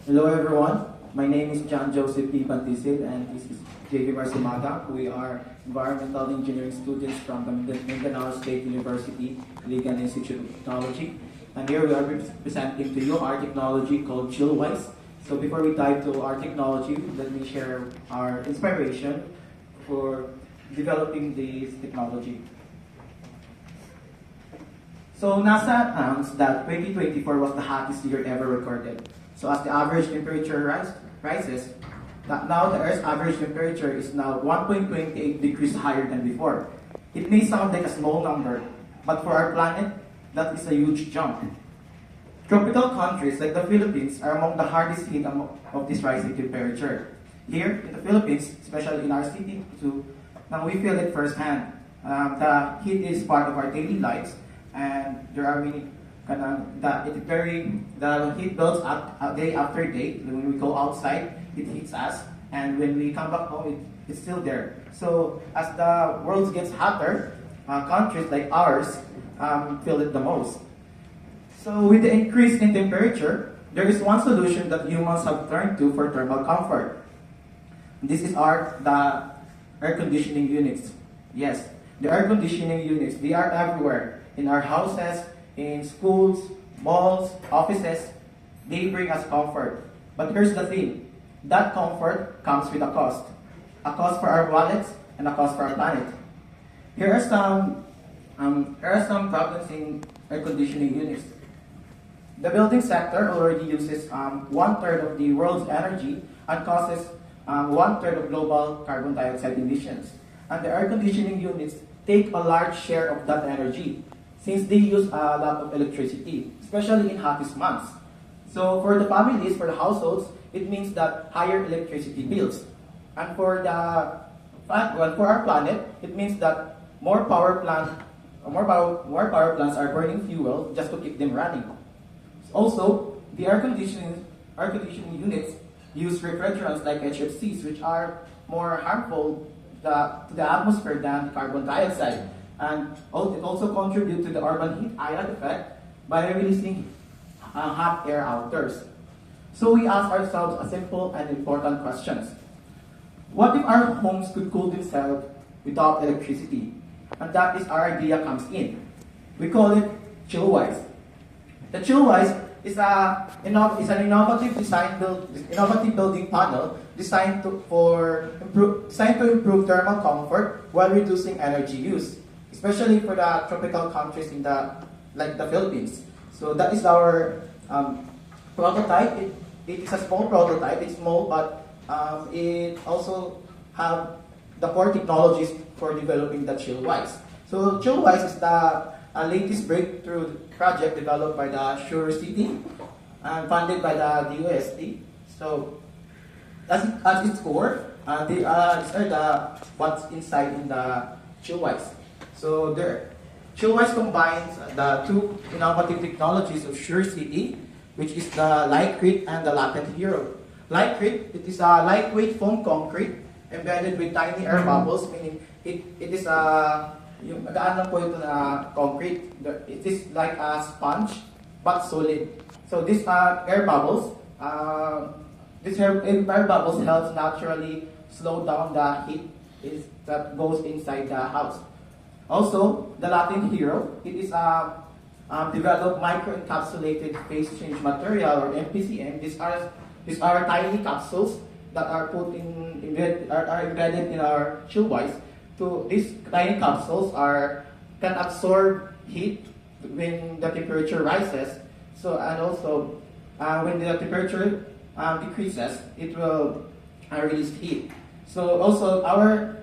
Hello everyone, my name is John Joseph P. Bantisil and this is JV Marcimaga. We are environmental engineering students from the Mindanao State University, Ligan Institute of Technology. And here we are presenting to you our technology called ChillWise. So before we dive to our technology, let me share our inspiration for developing this technology. So NASA announced that 2024 was the hottest year ever recorded. So as the average temperature rises, now the Earth's average temperature is now 1.28 degrees higher than before. It may sound like a small number, but for our planet, that is a huge jump. Tropical countries like the Philippines are among the hardest hit of this rising temperature. Here in the Philippines, especially in our city too, now we feel it firsthand. The heat is part of our daily lives, and there are many the heat builds up day after day. When we go outside, it heats us, and when we come back home, it's still there. So as the world gets hotter, countries like ours feel it the most. So with the increase in temperature, there is one solution that humans have turned to for thermal comfort. This is the air conditioning units. Yes, the air conditioning units, they are everywhere in our houses, in schools, malls, offices. They bring us comfort. But here's the thing, that comfort comes with a cost for our wallets and a cost for our planet. Here are some problems in air conditioning units. The building sector already uses 1/3 of the world's energy and causes 1/3 of global carbon dioxide emissions. And the air conditioning units take a large share of that energy, since they use a lot of electricity, especially in hottest months. So for the families, for the households, it means that higher electricity bills. And for our planet, it means that more power plants are burning fuel just to keep them running. Also, the air conditioning units use refrigerants like HFCs, which are more harmful to the atmosphere than carbon dioxide. And it also contributes to the urban heat island effect by releasing hot air outdoors. So we ask ourselves a simple and important questions. What if our homes could cool themselves without electricity? And that is our idea comes in. We call it ChillWise. The ChillWise is an innovative innovative building panel designed to improve thermal comfort while reducing energy use, especially for the tropical countries like the Philippines. So that is our prototype. It is a small prototype. It's small, but it also have the core technologies for developing the ChillWise. So ChillWise is the latest breakthrough project developed by the Sure City and funded by the DOST. So at its core, these are what's inside in the ChillWise. So ChillWise combines the two innovative technologies of Sure City, which is the Lightcrete and the Latent Hero. Lightcrete, it is a lightweight foam concrete embedded with tiny air bubbles, meaning it is yung magaan lang po ito na concrete. It is like a sponge but solid. So these air bubbles helps naturally slow down the heat that goes inside the house. Also, the Latent Hero, it is a developed microencapsulated phase change material or MPCM. These are tiny capsules that are embedded in our ChillWise. So these tiny capsules can absorb heat when the temperature rises. So and also when the temperature decreases, it will release heat. So also our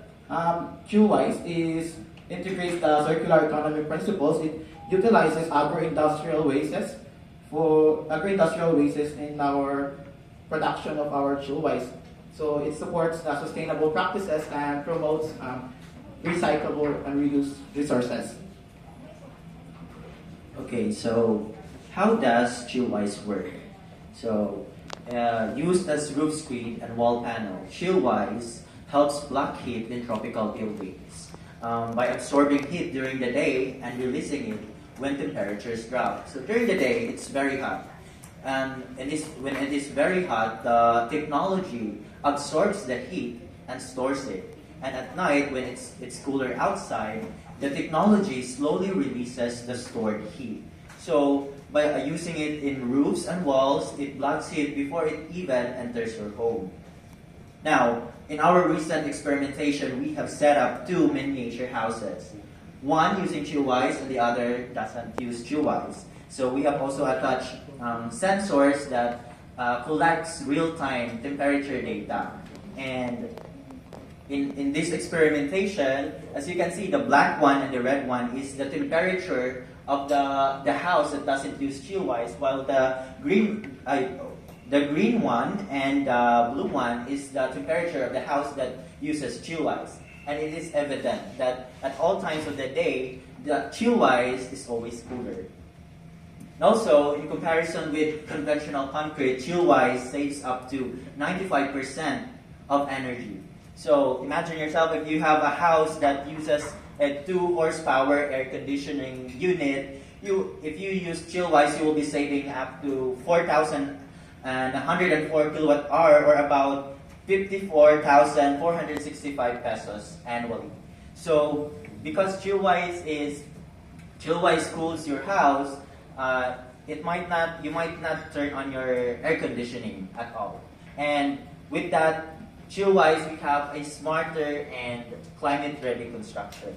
ChillWise integrates the circular economy principles. It utilizes agro-industrial wastes in our production of our ChillWise. So it supports sustainable practices and promotes recyclable and reused resources. Okay, so how does ChillWise work? So used as roof screen and wall panel, ChillWise helps block heat in tropical buildings by absorbing heat during the day and releasing it when temperatures drop. So during the day, it's very hot. when it is very hot, the technology absorbs the heat and stores it. And at night, when it's cooler outside, the technology slowly releases the stored heat. So by using it in roofs and walls, it blocks heat before it even enters your home. Now, in our recent experimentation, we have set up two miniature houses. One using ChillWise and the other doesn't use ChillWise. So we have also attached sensors that collects real-time temperature data. And in this experimentation, as you can see, the black one and the red one is the temperature of the house that doesn't use ChillWise, while the green one and the blue one is the temperature of the house that uses ChillWise. And it is evident that at all times of the day, the ChillWise is always cooler. And also, in comparison with conventional concrete, ChillWise saves up to 95% of energy. So imagine yourself if you have a house that uses a 2 horsepower air conditioning unit. If you use ChillWise, you will be saving up to 4,104 kilowatt hour, or about 54,465 pesos annually. So because ChillWise cools your house, you might not turn on your air conditioning at all. And with that, ChillWise, we have a smarter and climate-ready construction.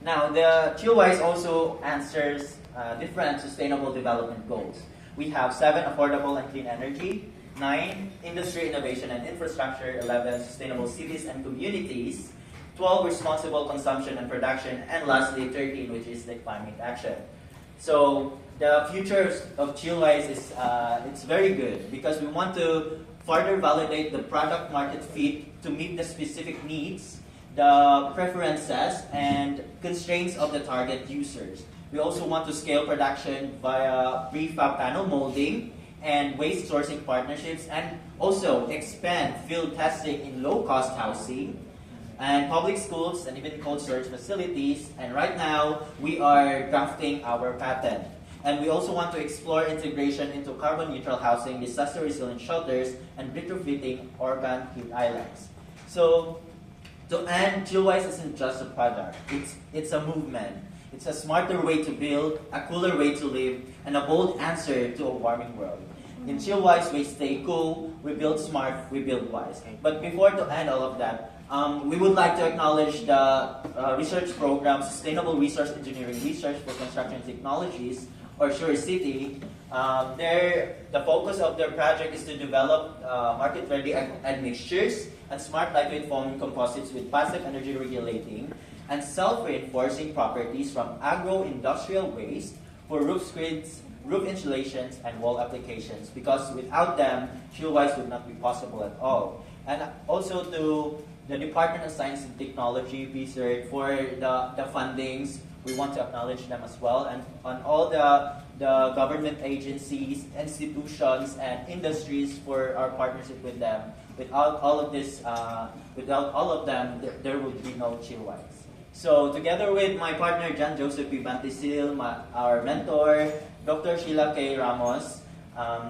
Now, the ChillWise also answers different sustainable development goals. We have 7, affordable and clean energy; 9, industry, innovation and infrastructure; 11, sustainable cities and communities; 12, responsible consumption and production; and lastly, 13, which is the climate action. So the future of ChillWise is it's very good because we want to further validate the product market fit to meet the specific needs, the preferences, and constraints of the target users. We also want to scale production via prefab panel molding and waste sourcing partnerships, and also expand field testing in low-cost housing and public schools and even cold storage facilities. And right now, we are drafting our patent. And we also want to explore integration into carbon-neutral housing, disaster-resilient shelters, and retrofitting urban heat islands. So, to end, ChillWise isn't just a product. It's a movement. It's a smarter way to build, a cooler way to live, and a bold answer to a warming world. In ChillWise, we stay cool, we build smart, we build wise. But before to end all of that, we would like to acknowledge the research program, Sustainable Resource Engineering Research for Construction Technologies, or SureCity. The focus of their project is to develop market-ready admixtures and smart lightweight foam composites with passive energy regulating and self-reinforcing properties from agro-industrial waste for roof screeds, roof insulations, and wall applications. Because without them, ChillWise would not be possible at all. And also to the Department of Science and Technology, PSERT, for the fundings. We want to acknowledge them as well, and on all the government agencies, institutions, and industries for our partnership with them. Without all of them, there would be no ChillWise. So together with my partner John Joseph P. Bantisil, our mentor, Dr. Sheila K. Ramos,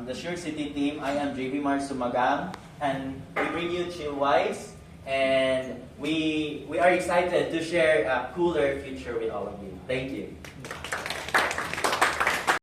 the SureCity team, I am JV Mar Sumagang, and we bring you ChillWise. And we are excited to share a cooler future with all of you. Thank you.